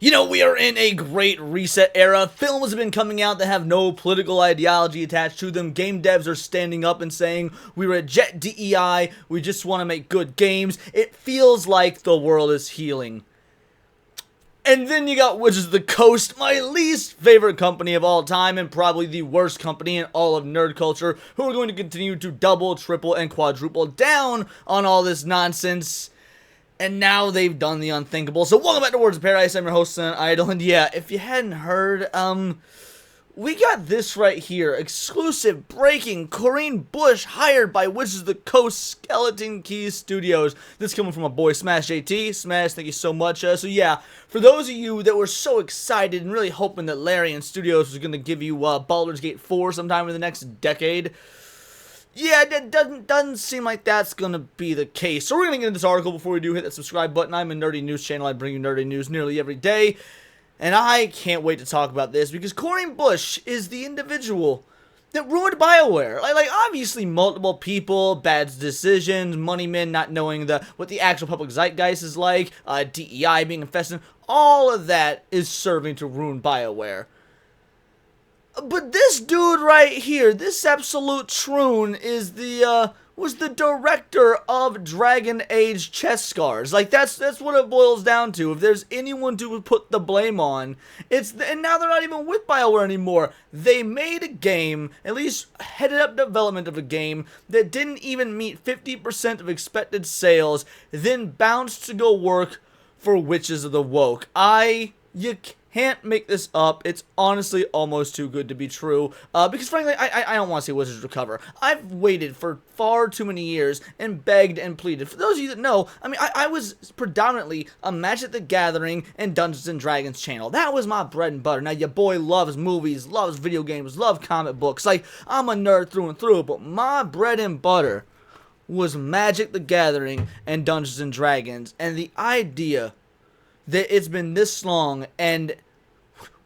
You know, we are in a great reset era. Films have been coming out that have no political ideology attached to them. Game devs are standing up and saying, we reject DEI, we just want to make good games. It feels like the world is healing. And then you got Wizards of the Coast, my least favorite company of all time, and probably the worst company in all of nerd culture, who are going to continue to double, triple, and quadruple down on all this nonsense. And now they've done the unthinkable. So welcome back to Words of Paradise. I'm your host, Son Idol. And yeah, if you hadn't heard, we got this right here. Exclusive breaking. Corinne Bush hired by Wizards of the Coast Skeleton Key Studios. This coming from my boy Smash JT. Smash, thank you so much. So yeah, for those of you that were so excited and really hoping that Larian Studios was going to give you Baldur's Gate 4 sometime in the next decade, yeah, it doesn't seem like that's gonna be the case. So we're gonna get into this article. Before we do, hit that subscribe button. I'm a nerdy news channel. I bring you nerdy news nearly every day. And I can't wait to talk about this because Corinne Bush is the individual that ruined BioWare. Like obviously multiple people, bad decisions, money men not knowing what the actual public zeitgeist is like, DEI being infested, all of that is serving to ruin BioWare. But this dude right here, this absolute troon, is was the director of Dragon Age Chess Scars. Like that's what it boils down to. If there's anyone to put the blame on, and now they're not even with BioWare anymore. They made a game, at least headed up development of a game that didn't even meet 50% of expected sales, then bounced to go work for Witches of the Woke. You can't make this up. It's honestly almost too good to be true. Because frankly, I don't want to see Wizards recover. I've waited for far too many years and begged and pleaded. For those of you that know, I mean, I was predominantly a Magic the Gathering and Dungeons and Dragons channel. That was my bread and butter. Now, your boy loves movies, loves video games, loves comic books. Like, I'm a nerd through and through, but my bread and butter was Magic the Gathering and Dungeons and Dragons. And the idea that it's been this long and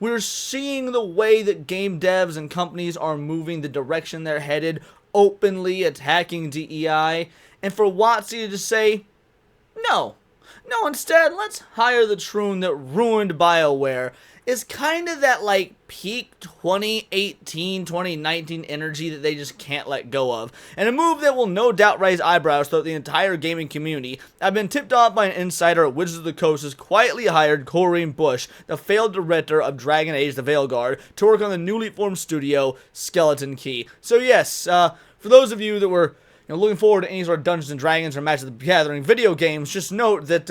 we're seeing the way that game devs and companies are moving the direction they're headed, openly attacking DEI, and for wotc to just say, no, instead, let's hire the troon that ruined BioWare, is kind of that, like, peak 2018, 2019 energy that they just can't let go of. And a move that will no doubt raise eyebrows throughout the entire gaming community. I've been tipped off by an insider at Wizards of the Coast has quietly hired Corinne Bush, the failed director of Dragon Age the Veilguard, to work on the newly formed studio, Skeleton Key. So yes, for those of you that were looking forward to any sort of Dungeons and Dragons or Magic the Gathering video games, just note that,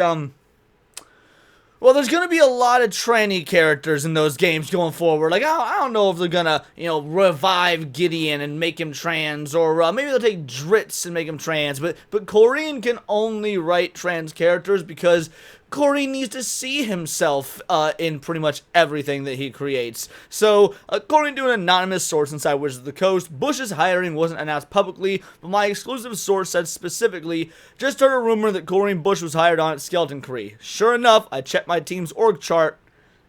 well, there's going to be a lot of tranny characters in those games going forward. Like, I don't know if they're going to, revive Gideon and make him trans, or maybe they'll take Dritz and make him trans, but Corinne can only write trans characters because Corinne needs to see himself in pretty much everything that he creates. So, according to an anonymous source inside Wizards of the Coast, Bush's hiring wasn't announced publicly, but my exclusive source said specifically, just heard a rumor that Corinne Bush was hired on at Skeleton Key. Sure enough, I checked my team's org chart,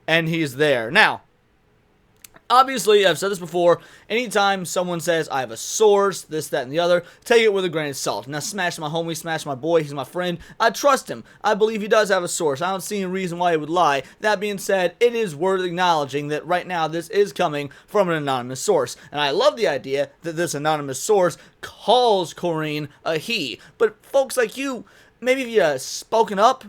and he's there. Now, obviously, I've said this before, anytime someone says, I have a source, this, that, and the other, take it with a grain of salt. Now, Smash my homie, Smash my boy, he's my friend. I trust him. I believe he does have a source. I don't see any reason why he would lie. That being said, it is worth acknowledging that right now this is coming from an anonymous source. And I love the idea that this anonymous source calls Corinne a he. But folks like you, maybe if you spoken up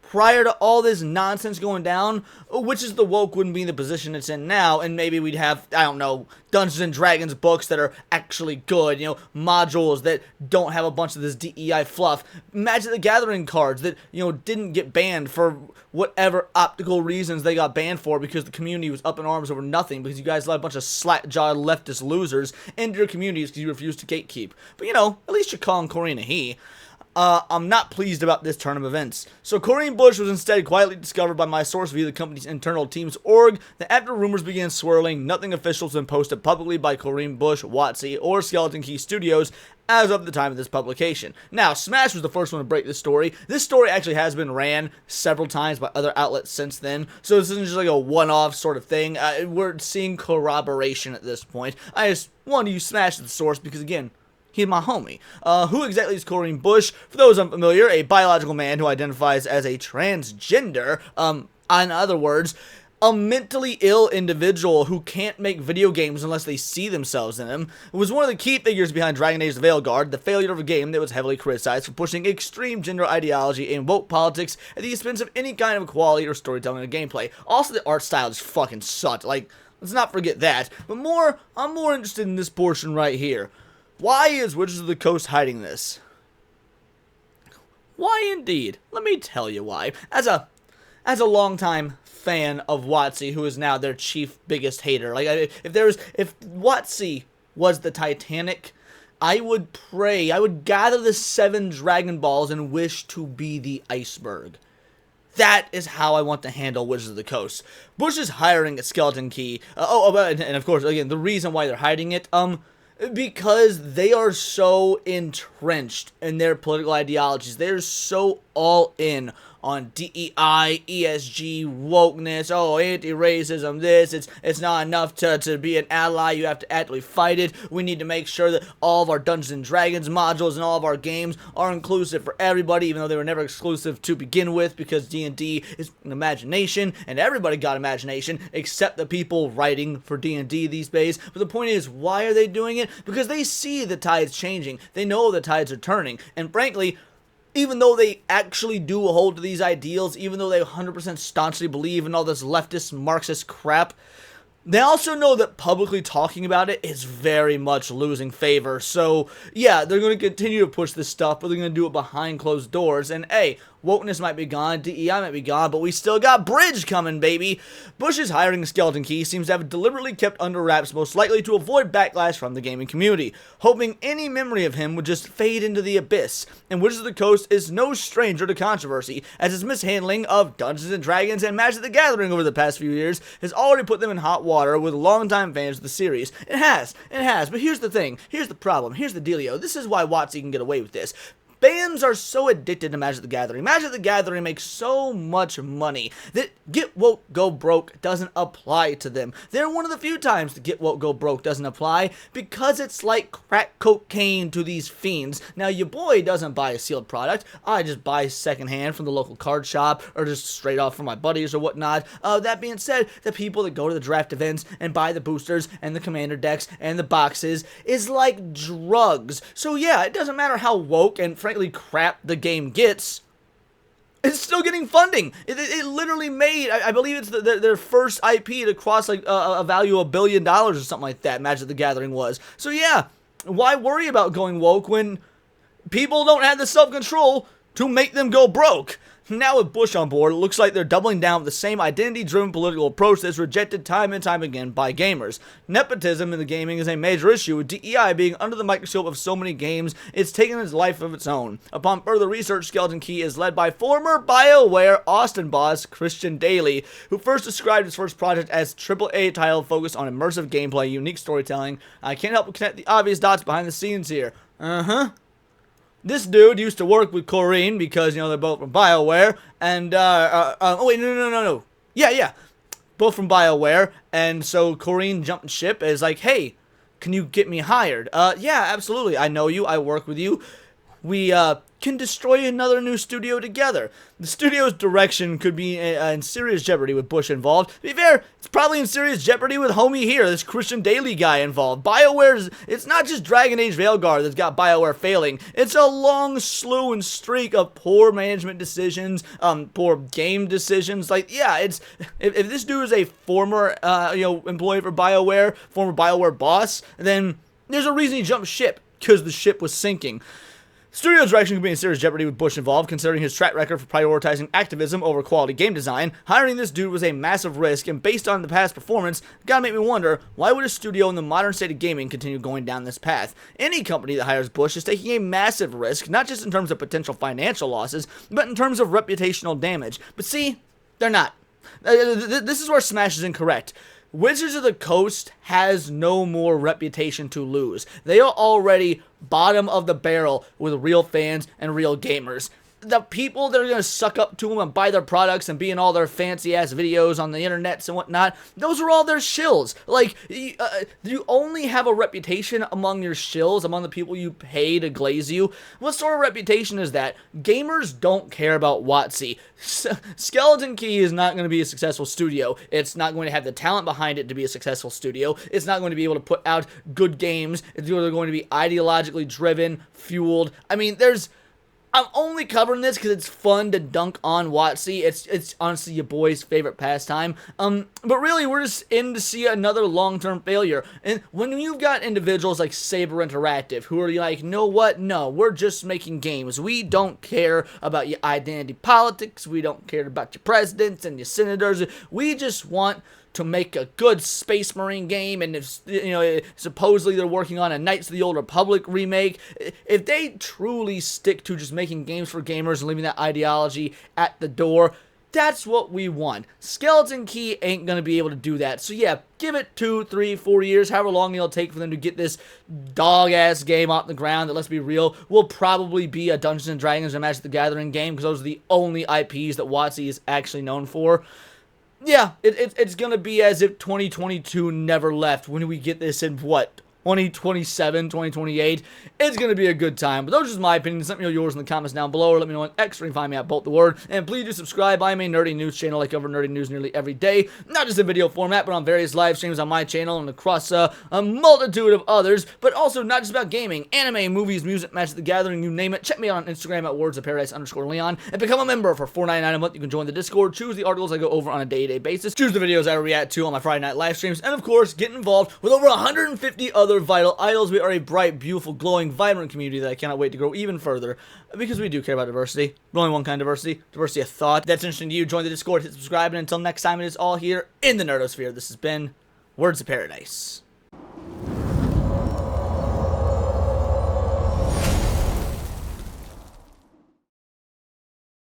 prior to all this nonsense going down, Witches of the Woke wouldn't be in the position it's in now, and maybe we'd have, I don't know, Dungeons and Dragons books that are actually good, modules that don't have a bunch of this DEI fluff, Magic the Gathering cards that, didn't get banned for whatever optical reasons they got banned for because the community was up in arms over nothing because you guys let a bunch of slack-jawed leftist losers into your communities because you refused to gatekeep. But, at least you're calling Corinne a he. I'm not pleased about this turn of events. So Corinne Bush was instead quietly discovered by my source via the company's internal team's org that after rumors began swirling, nothing official has been posted publicly by Corinne Bush, wotc, or Skeleton Key Studios as of the time of this publication. Now, Smash was the first one to break this story. This story actually has been ran several times by other outlets since then, so this isn't just like a one-off sort of thing. We're seeing corroboration at this point. I just wanted to use Smash as the source because, again, he's my homie. Who exactly is Corinne Bush? For those unfamiliar, a biological man who identifies as a transgender. In other words, a mentally ill individual who can't make video games unless they see themselves in them, was one of the key figures behind Dragon Age: Veilguard, the failure of a game that was heavily criticized for pushing extreme gender ideology and woke politics at the expense of any kind of quality or storytelling or gameplay. Also, the art style just fucking sucked. Like, let's not forget that. But I'm more interested in this portion right here. Why is Wizards of the Coast hiding this? Why indeed? Let me tell you why. As a longtime fan of wotc, who is now their chief biggest hater. Like, if wotc was the Titanic, I would gather the 7 Dragon Balls and wish to be the iceberg. That is how I want to handle Wizards of the Coast. Bush is hiring a Skeleton Key. And of course, again, the reason why they're hiding it, because they are so entrenched in their political ideologies. They're so all in on DEI, ESG, wokeness, anti-racism, it's not enough to be an ally, you have to actively fight it. We need to make sure that all of our Dungeons and Dragons modules and all of our games are inclusive for everybody, even though they were never exclusive to begin with, because D&D is an imagination, and everybody got imagination, except the people writing for D&D these days. But the point is, why are they doing it? Because they see the tides changing, they know the tides are turning, and frankly, even though they actually do hold to these ideals, even though they 100% staunchly believe in all this leftist, Marxist crap, they also know that publicly talking about it is very much losing favor. So, yeah, they're going to continue to push this stuff, but they're going to do it behind closed doors. And, hey, wokeness might be gone, DEI might be gone, but we still got Bridge coming, baby. Bush's hiring Skeleton Key seems to have deliberately kept under wraps, most likely to avoid backlash from the gaming community, hoping any memory of him would just fade into the abyss. And Wizards of the Coast is no stranger to controversy, as his mishandling of Dungeons and Dragons and Magic the Gathering over the past few years has already put them in hot water with longtime fans of the series. It has, but here's the thing, here's the problem, here's the dealio. This is why wotc can get away with this. Fans are so addicted to Magic the Gathering. Magic the Gathering makes so much money that get woke, go broke doesn't apply to them. They're one of the few times the get woke, go broke doesn't apply, because it's like crack cocaine to these fiends. Now, your boy doesn't buy a sealed product. I just buy secondhand from the local card shop, or just straight off from my buddies or whatnot. That being said, the people that go to the draft events and buy the boosters and the commander decks and the boxes is like drugs. So yeah, it doesn't matter how woke and frankly crap the game gets, it's still getting funding. It literally made, I believe it's their first IP to cross like a value of $1 billion or something like that, Magic the Gathering was. So yeah, why worry about going woke when people don't have the self-control to make them go broke? Now with Bush on board, it looks like they're doubling down with the same identity-driven political approach that's rejected time and time again by gamers. Nepotism in the gaming is a major issue, with DEI being under the microscope of so many games, it's taken its life of its own. Upon further research, Skeleton Key is led by former BioWare Austin boss Christian Daly, who first described his first project as AAA title focused on immersive gameplay, unique storytelling. I can't help but connect the obvious dots behind the scenes here. This dude used to work with Corrine because, you know, they're both from BioWare, and, oh wait, no. Yeah, both from BioWare, and so Corrine jumped ship and is like, hey, can you get me hired? Yeah, absolutely, I know you, I work with you. We, can destroy another new studio together. The studio's direction could be in serious jeopardy with Bush involved. To be fair, it's probably in serious jeopardy with homie here, this Christian Daly guy involved. BioWare's, it's not just Dragon Age Veilguard that's got BioWare failing. It's a long slew and streak of poor management decisions, poor game decisions. Like, yeah, it's, if this dude is a former, employee for BioWare, former BioWare boss, then there's a reason he jumped ship, because the ship was sinking. Studio direction could be in serious jeopardy with Bush involved, considering his track record for prioritizing activism over quality game design. Hiring this dude was a massive risk, and based on the past performance, gotta make me wonder, why would a studio in the modern state of gaming continue going down this path? Any company that hires Bush is taking a massive risk, not just in terms of potential financial losses, but in terms of reputational damage. But see, they're not. This is where Smash is incorrect. Wizards of the Coast has no more reputation to lose. They are already bottom of the barrel with real fans and real gamers. the people that are going to suck up to them and buy their products and be in all their fancy ass videos on the internets and whatnot, those are all their shills. Like, you only have a reputation among your shills, among the people you pay to glaze you. What sort of reputation is that? Gamers don't care about WotC. Skeleton Key is not going to be a successful studio. It's not going to have the talent behind it to be a successful studio. It's not going to be able to put out good games. It's either going to be ideologically driven, fueled. I mean, I'm only covering this because it's fun to dunk on WotC. It's honestly your boy's favorite pastime. But really, we're just in to see another long-term failure. And when you've got individuals like Saber Interactive who are like, know what? No, we're just making games. We don't care about your identity politics. We don't care about your presidents and your senators. We just want to make a good Space Marine game, and if, you know, supposedly they're working on a Knights of the Old Republic remake. If they truly stick to just making games for gamers and leaving that ideology at the door, that's what we want. Skeleton Key ain't gonna be able to do that. So yeah, give it 2, 3, 4 years, however long it'll take for them to get this dog-ass game off the ground that, let's be real, will probably be a Dungeons & Dragons and Magic the Gathering game, because those are the only IPs that WotC is actually known for. Yeah, it's going to be as if 2022 never left when we get this in, what, 2027, 2028. It's going to be a good time. But those are just my opinions. Let me know yours in the comments down below, or let me know on X, where you can find me at Bolt the Word. And please do subscribe. I'm a nerdy news channel. I cover nerdy news nearly every day. Not just in video format, but on various live streams on my channel and across a multitude of others. But also not just about gaming, anime, movies, music, Magic the Gathering, you name it. Check me out on Instagram at wordsofparadise_Leon. And become a member for $4.99 a month. You can join the Discord, choose the articles I go over on a day-to-day basis, choose the videos I react to on my Friday night live streams, and of course, get involved with over 150 other vital idols. We are a bright, beautiful, glowing, vibrant community that I cannot wait to grow even further, because we do care about diversity. But only one kind of diversity of thought. If that's interesting to you, join the Discord, hit subscribe, and until next time, it is all here in the Nerdosphere. This has been Words of Paradise.